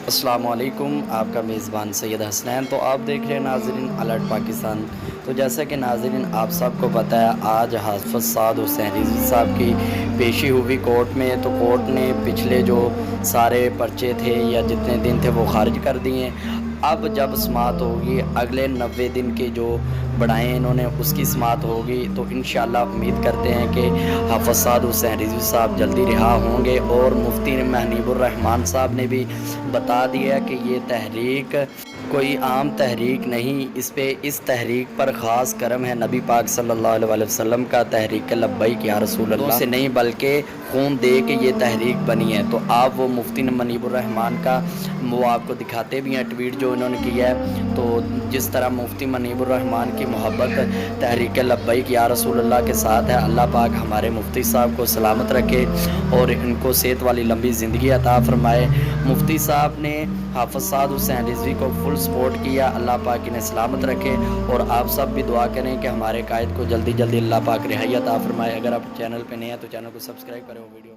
السلام علیکم، آپ کا میزبان سید حسنین۔ تو آپ دیکھ رہے ہیں ناظرین الرٹ پاکستان۔ تو جیسا کہ ناظرین آپ سب کو پتہ ہے، آج حافظ سعد حسین رضوی صاحب کی پیشی ہوئی کورٹ میں۔ تو کورٹ نے پچھلے جو سارے پرچے تھے یا جتنے دن تھے وہ خارج کر دیے۔ اب جب سماعت ہوگی اگلے 90 دن کے جو بڑھائے انہوں نے، اس کی سماعت ہوگی تو انشاءاللہ امید کرتے ہیں کہ حافظ سعد حسین رضوی صاحب جلدی رہا ہوں گے۔ اور مفتی محنیب الرحمان صاحب نے بھی بتا دیا کہ یہ تحریک کوئی عام تحریک نہیں، اس تحریک پر خاص کرم ہے نبی پاک صلی اللہ علیہ وسلم کا۔ تحریک لبیک یا رسول اللہ سے نہیں بلکہ خون دے کے یہ تحریک بنی ہے۔ تو آپ وہ مفتی منیب الرحمان کا وہ آپ کو دکھاتے بھی ہیں ٹویٹ جو انہوں نے کیا ہے۔ تو جس طرح مفتی منیب الرحمان کی محبت تحریک لبیک یا رسول اللہ کے ساتھ ہے، اللہ پاک ہمارے مفتی صاحب کو سلامت رکھے اور ان کو صحت والی لمبی زندگی عطا فرمائے۔ مفتی صاحب نے حافظ سعد حسین رضوی کو فل سپورٹ کیا، اللہ پاک انہیں سلامت رکھے۔ اور آپ سب بھی دعا کریں کہ ہمارے قائد کو جلدی جلدی اللہ پاک رہائی عطا فرمائے۔ اگر آپ چینل پہ نئے ہیں تو چینل کو سبسکرائب کریں، ویڈیو